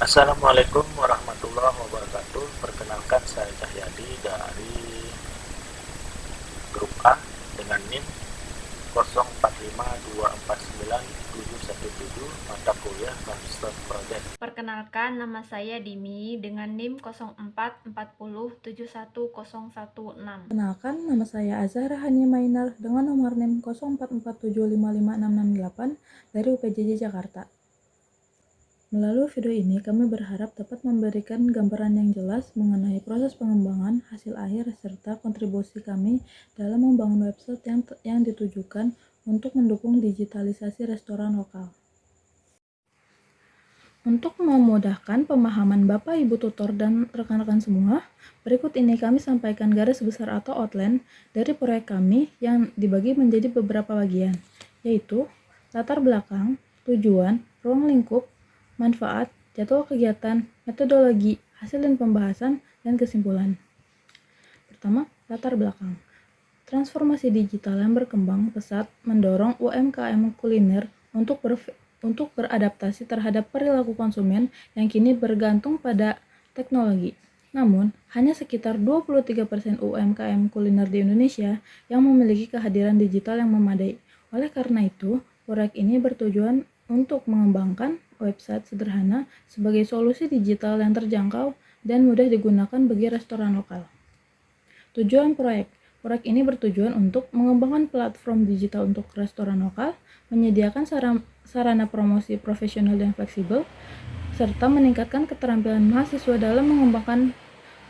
Assalamualaikum warahmatullahi wabarakatuh. Perkenalkan saya Cahyadi dari grup A dengan NIM 0452497717 mata kuliah Master Project. Perkenalkan, nama saya Dimi dengan NIM 0440710116. Perkenalkan, nama saya Azahra Hania Mainar dengan nomor NIM 0447556668 dari UPJJ Jakarta. Melalui video ini, kami berharap dapat memberikan gambaran yang jelas mengenai proses pengembangan, hasil akhir, serta kontribusi kami dalam membangun website yang ditujukan untuk mendukung digitalisasi restoran lokal. Untuk memudahkan pemahaman Bapak, Ibu tutor, dan rekan-rekan semua, berikut ini kami sampaikan garis besar atau outline dari proyek kami yang dibagi menjadi beberapa bagian, yaitu latar belakang, tujuan, ruang lingkup, manfaat, jadwal kegiatan, metodologi, hasil dan pembahasan, dan kesimpulan. Pertama, latar belakang. Transformasi digital yang berkembang pesat mendorong UMKM kuliner untuk beradaptasi terhadap perilaku konsumen yang kini bergantung pada teknologi. Namun, hanya sekitar 23% UMKM kuliner di Indonesia yang memiliki kehadiran digital yang memadai. Oleh karena itu, proyek ini bertujuan untuk mengembangkan website sederhana sebagai solusi digital yang terjangkau dan mudah digunakan bagi restoran lokal. Tujuan proyek ini bertujuan untuk mengembangkan platform digital untuk restoran lokal, menyediakan sarana promosi profesional dan fleksibel, serta meningkatkan keterampilan mahasiswa dalam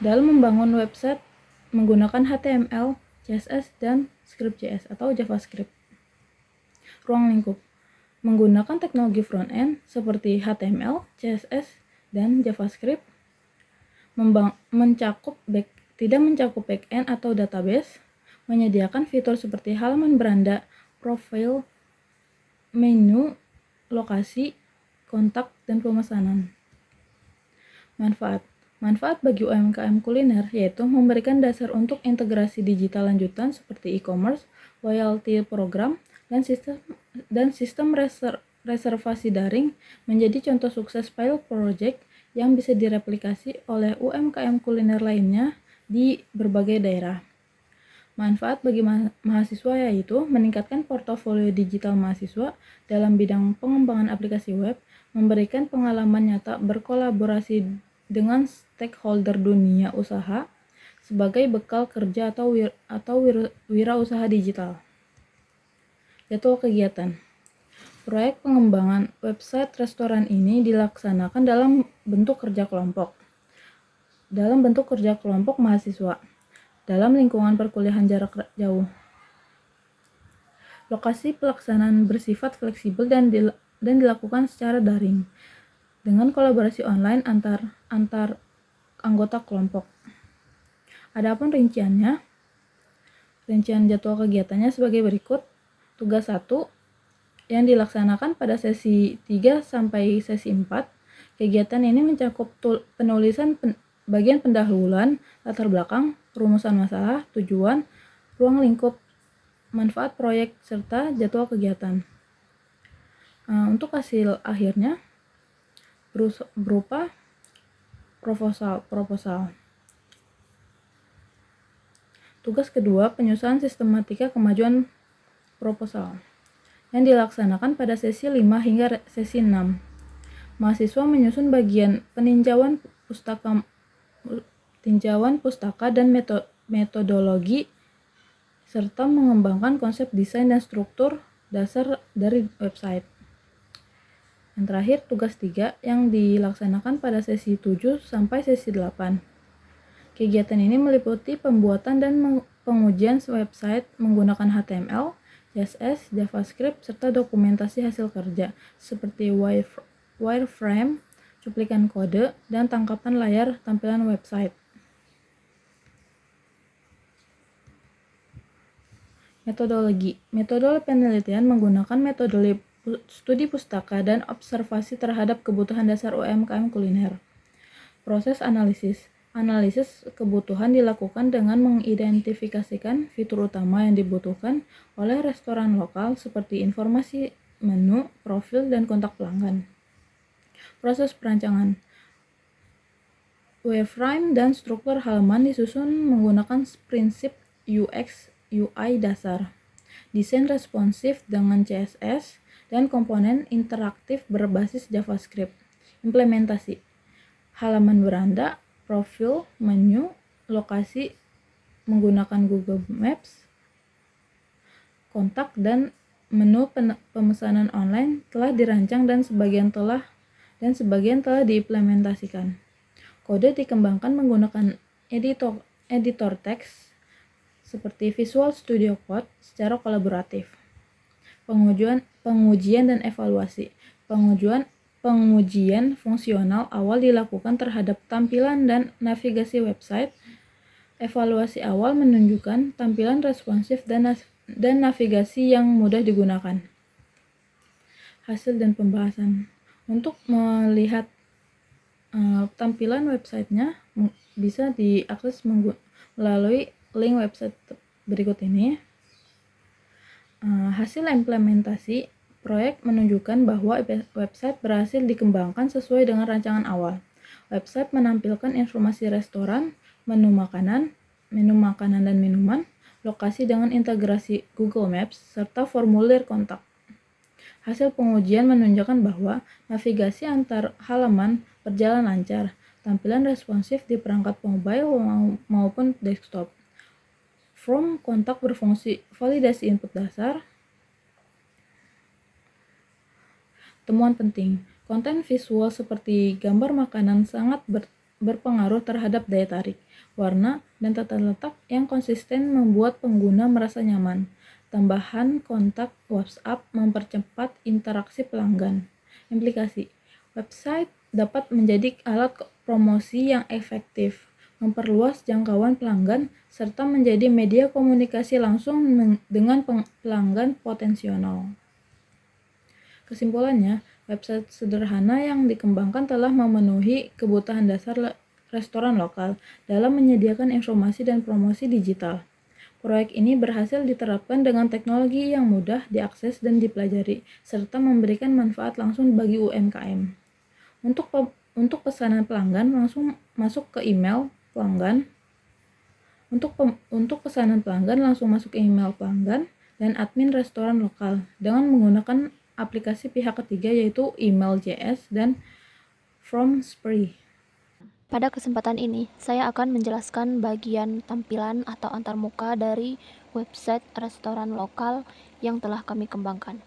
membangun website menggunakan HTML, CSS, dan Script.js atau JavaScript. Ruang lingkup menggunakan teknologi front-end seperti HTML, CSS, dan JavaScript, tidak mencakup back-end atau database, menyediakan fitur seperti halaman beranda, profil, menu, lokasi, kontak, dan pemesanan. Manfaat bagi UMKM kuliner yaitu memberikan dasar untuk integrasi digital lanjutan seperti e-commerce, loyalty program, dan sistem reservasi daring menjadi contoh sukses pilot project yang bisa direplikasi oleh UMKM kuliner lainnya di berbagai daerah. Manfaat bagi mahasiswa yaitu meningkatkan portofolio digital mahasiswa dalam bidang pengembangan aplikasi web, memberikan pengalaman nyata berkolaborasi dengan stakeholder dunia usaha sebagai bekal kerja atau wirausaha digital. Jadwal kegiatan. Proyek pengembangan website restoran ini dilaksanakan dalam bentuk kerja kelompok mahasiswa dalam lingkungan perkuliahan jarak jauh. Lokasi pelaksanaan bersifat fleksibel dan dilakukan secara daring dengan kolaborasi online antar anggota kelompok. Adapun rincian jadwal kegiatannya sebagai berikut. Tugas 1 yang dilaksanakan pada sesi 3 sampai sesi 4. Kegiatan ini mencakup penulisan bagian pendahuluan, latar belakang, rumusan masalah, tujuan, ruang lingkup, manfaat proyek, serta jadwal kegiatan. Untuk hasil akhirnya berupa proposal. Tugas kedua, penyusunan sistematika kemajuan proposal yang dilaksanakan pada sesi 5 hingga sesi 6. Mahasiswa menyusun bagian peninjauan pustaka dan metodologi serta mengembangkan konsep desain dan struktur dasar dari website. Yang terakhir, tugas 3 yang dilaksanakan pada sesi 7 sampai sesi 8. Kegiatan ini meliputi pembuatan dan pengujian website menggunakan HTML, CSS, JavaScript, serta dokumentasi hasil kerja seperti wireframe, cuplikan kode, dan tangkapan layar tampilan website. Metode penelitian menggunakan metode studi pustaka dan observasi terhadap kebutuhan dasar UMKM kuliner. Proses analisis kebutuhan dilakukan dengan mengidentifikasikan fitur utama yang dibutuhkan oleh restoran lokal seperti informasi menu, profil, dan kontak pelanggan. Proses perancangan Wireframe dan struktur halaman disusun menggunakan prinsip UX UI dasar, desain responsif dengan CSS, dan komponen interaktif berbasis JavaScript. Implementasi halaman beranda, profil, menu, lokasi menggunakan Google Maps, kontak, dan menu pemesanan online telah dirancang dan sebagian telah diimplementasikan. Kode dikembangkan menggunakan editor teks seperti Visual Studio Code secara kolaboratif. Pengujian dan evaluasi. Pengujian fungsional awal dilakukan terhadap tampilan dan navigasi website. Evaluasi awal menunjukkan tampilan responsif dan navigasi yang mudah digunakan. Hasil dan pembahasan. Untuk melihat tampilan websitenya bisa diakses melalui link website berikut ini. Hasil implementasi proyek menunjukkan bahwa website berhasil dikembangkan sesuai dengan rancangan awal. Website menampilkan informasi restoran, menu makanan dan minuman, lokasi dengan integrasi Google Maps, serta formulir kontak. Hasil pengujian menunjukkan bahwa navigasi antar halaman berjalan lancar, tampilan responsif di perangkat mobile maupun desktop. Form kontak berfungsi validasi input dasar. Temuan penting, konten visual seperti gambar makanan sangat berpengaruh terhadap daya tarik, warna, dan tata letak yang konsisten membuat pengguna merasa nyaman. Tambahan kontak WhatsApp mempercepat interaksi pelanggan. Implikasi, website dapat menjadi alat promosi yang efektif, memperluas jangkauan pelanggan, serta menjadi media komunikasi langsung dengan pelanggan potensial. Kesimpulannya, website sederhana yang dikembangkan telah memenuhi kebutuhan dasar restoran lokal dalam menyediakan informasi dan promosi digital. Proyek ini berhasil diterapkan dengan teknologi yang mudah diakses dan dipelajari, serta memberikan manfaat langsung bagi UMKM. Untuk pesanan pelanggan, langsung masuk ke email pelanggan. Untuk pesanan pelanggan, langsung masuk ke email pelanggan dan admin restoran lokal dengan menggunakan aplikasi pihak ketiga yaitu Email.js dan FromSpree. Pada kesempatan ini, saya akan menjelaskan bagian tampilan atau antarmuka dari website restoran lokal yang telah kami kembangkan.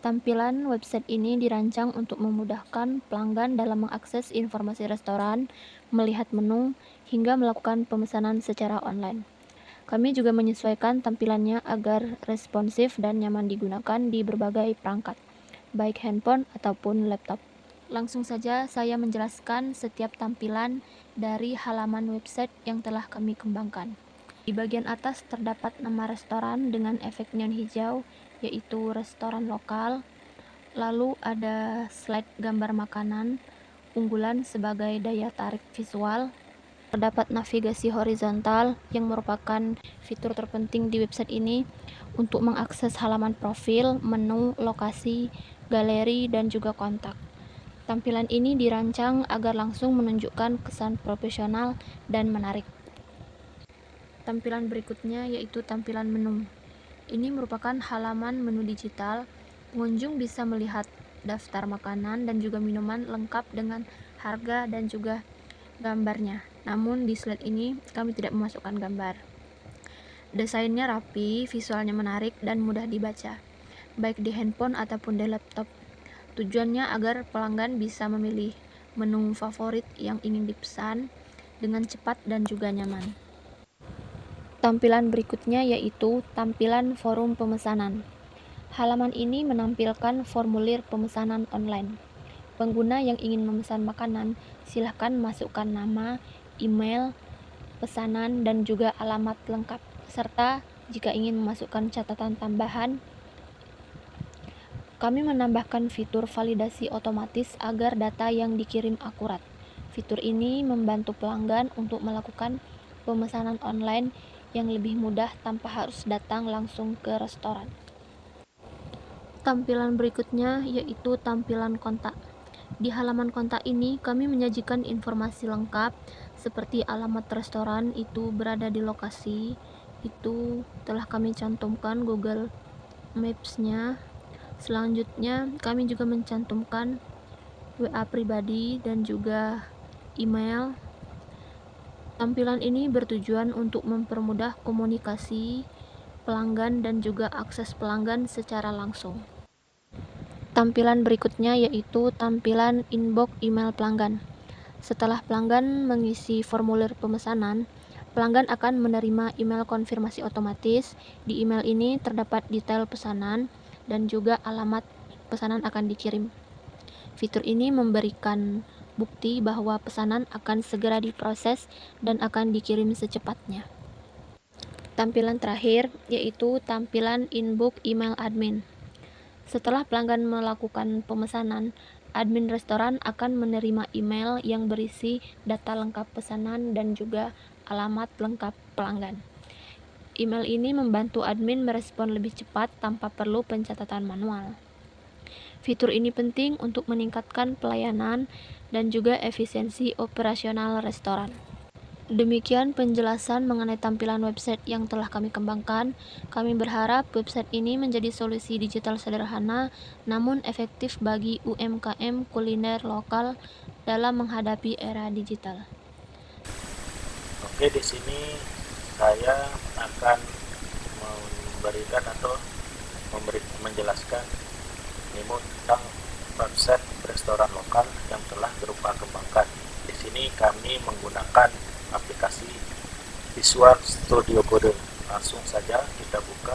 Tampilan website ini dirancang untuk memudahkan pelanggan dalam mengakses informasi restoran, melihat menu, hingga melakukan pemesanan secara online. Kami juga menyesuaikan tampilannya agar responsif dan nyaman digunakan di berbagai perangkat, baik handphone ataupun laptop. Langsung saja saya menjelaskan setiap tampilan dari halaman website yang telah kami kembangkan. Di bagian atas terdapat nama restoran dengan efek neon hijau, yaitu restoran lokal. Lalu ada slide gambar makanan, unggulan sebagai daya tarik visual. Terdapat navigasi horizontal yang merupakan fitur terpenting di website ini untuk mengakses halaman profil, menu, lokasi, galeri, dan juga kontak. Tampilan ini dirancang agar langsung menunjukkan kesan profesional dan menarik. Tampilan berikutnya yaitu tampilan menu. Ini merupakan halaman menu digital. Pengunjung bisa melihat daftar makanan dan juga minuman lengkap dengan harga dan juga gambarnya. Namun di slide ini kami tidak memasukkan gambar. Desainnya rapi, visualnya menarik dan mudah dibaca, baik di handphone ataupun di laptop. Tujuannya agar pelanggan bisa memilih menu favorit yang ingin dipesan dengan cepat dan juga nyaman. Tampilan berikutnya yaitu tampilan forum pemesanan. Halaman ini menampilkan formulir pemesanan online. Pengguna yang ingin memesan makanan, silahkan masukkan nama, email, pesanan, dan juga alamat lengkap. Serta jika ingin memasukkan catatan tambahan, kami menambahkan fitur validasi otomatis agar data yang dikirim akurat. Fitur ini membantu pelanggan untuk melakukan pemesanan online yang lebih mudah tanpa harus datang langsung ke restoran. Tampilan berikutnya yaitu tampilan kontak. Di halaman kontak ini, kami menyajikan informasi lengkap seperti alamat restoran itu berada di lokasi. Itu telah kami cantumkan Google Maps-nya. Selanjutnya, kami juga mencantumkan WA pribadi dan juga email. Tampilan ini bertujuan untuk mempermudah komunikasi pelanggan dan juga akses pelanggan secara langsung. Tampilan berikutnya yaitu tampilan inbox email pelanggan. Setelah pelanggan mengisi formulir pemesanan, pelanggan akan menerima email konfirmasi otomatis. Di email ini terdapat detail pesanan dan juga alamat pesanan akan dikirim. Fitur ini memberikan bukti bahwa pesanan akan segera diproses dan akan dikirim secepatnya. Tampilan terakhir yaitu tampilan inbox email admin. Setelah pelanggan melakukan pemesanan, admin restoran akan menerima email yang berisi data lengkap pesanan dan juga alamat lengkap pelanggan. Email ini membantu admin merespon lebih cepat tanpa perlu pencatatan manual. Fitur ini penting untuk meningkatkan pelayanan dan juga efisiensi operasional restoran. Demikian penjelasan mengenai tampilan website yang telah kami kembangkan. Kami berharap website ini menjadi solusi digital sederhana namun efektif bagi UMKM kuliner lokal dalam menghadapi era digital. Oke, di sini saya akan memberikan atau menjelaskan ilmu tentang konsep restoran lokal yang telah berupa kembangkan. Di sini kami menggunakan aplikasi Visual Studio Code. Langsung saja kita buka.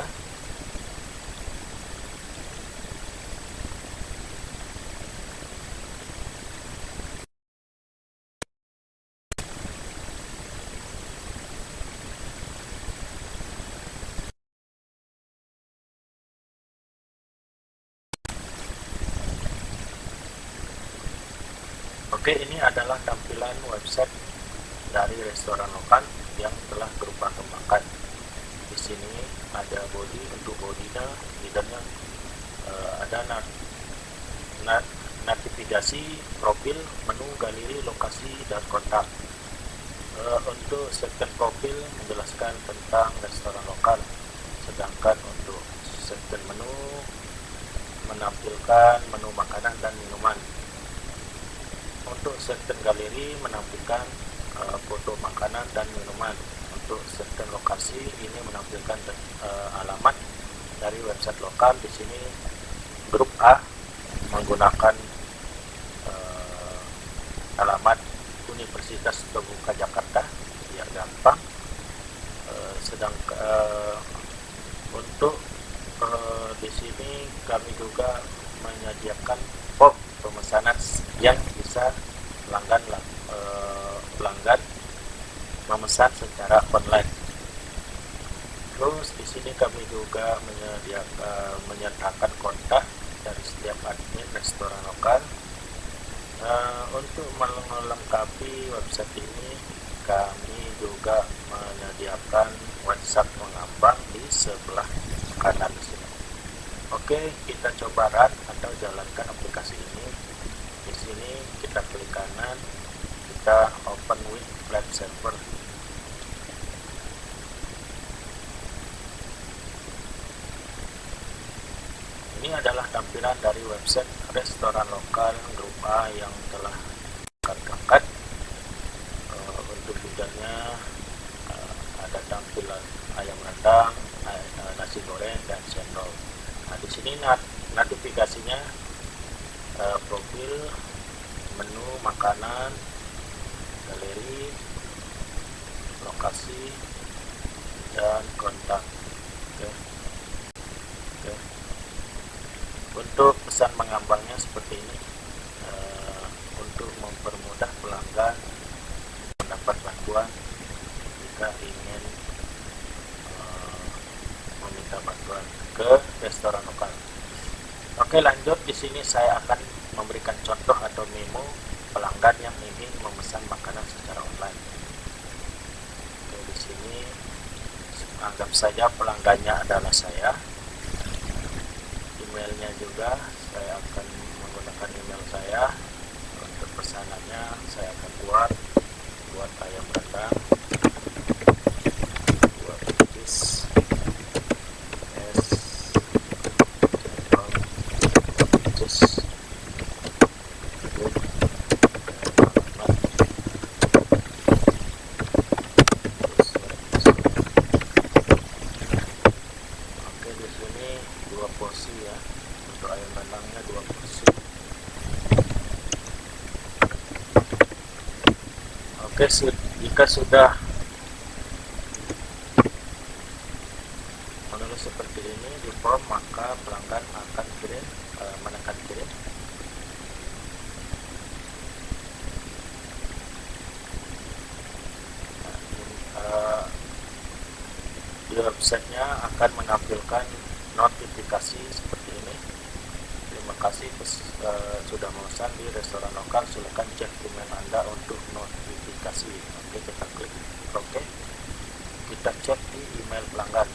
Oke, ini adalah tampilan website dari restoran lokal yang telah berupa kembangkan. Di sini ada body, untuk bodinya, leadernya, ada navigasi, profil, menu, galeri, lokasi, dan kontak. Untuk section profil menjelaskan tentang restoran lokal, sedangkan untuk section menu menampilkan menu makanan dan minuman. Untuk section galeri menampilkan foto makanan dan minuman. Untuk section lokasi ini menampilkan alamat dari website lokal. Di sini grup A menggunakan alamat Universitas Terbuka Jakarta biar gampang. Untuk di sini kami juga menyediakan form pemesanan yang bisa pelanggan memesan secara online. Terus di sini kami juga menyertakan kontak dari setiap admin restoran lokal. Untuk melengkapi website ini, kami juga menyediakan WhatsApp mengambang di sebelah kanan di sini. Oke, kita coba run atau jalankan aplikasi ini. Di sini kita klik kanan, kita open with web server. Ini adalah tampilan dari website restoran lokal grup A yang telah kami. Untuk bidangnya ada tampilan ayam rendang, nasi goreng, dan cendol. Nah, di sini notifikasinya profil, menu makanan, galeri, lokasi, dan kontak. Oke. Untuk pesan mengambangnya seperti ini, untuk mempermudah pelanggan mendapat bantuan jika ingin meminta bantuan ke restoran lokal. Oke, lanjut. Di sini saya akan memberikan contoh atau memo pelanggan yang ingin memesan makanan secara online. Oke, di sini anggap saja pelanggannya adalah saya. Emailnya juga saya akan menggunakan email saya. pesanannya saya akan buat ayam rendang 2 bungkus es cendol 2 bungkus Oke, di sini 2 porsi ya, untuk ayam rendangnya 2 porsi. Oke, jika sudah menulis seperti ini di form, maka pelanggan akan menekan kirim. Di websitenya akan menampilkan notifikasi seperti ini. Terima kasih sudah memesan di restoran lokal, silakan cek email Anda untuk notifikasi. Oke, kita klik oke. Kita cek di email pelanggan.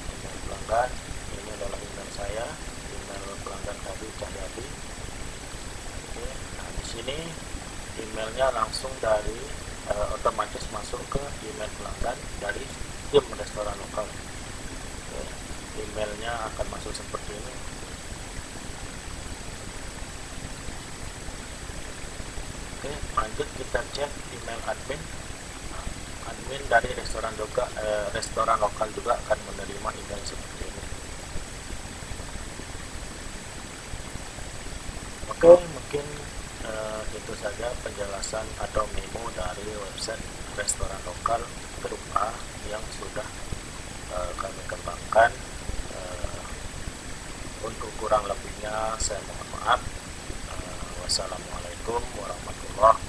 Email pelanggan ini adalah email saya, email pelanggan tadi Cahyadi. Oke, nah di sini emailnya langsung dari otomatis masuk ke email pelanggan dari tim restoran lokal. Oke, emailnya akan masuk seperti ini. Oke, lanjut kita cek email admin. Admin dari restoran lokal juga akan menerima email seperti ini. Oke, mungkin itu saja penjelasan atau memo dari website restoran lokal grup A yang sudah kami kembangkan. Untuk kurang lebihnya saya mohon maaf. Wassalamualaikum warahmatullahi wabarakatuh.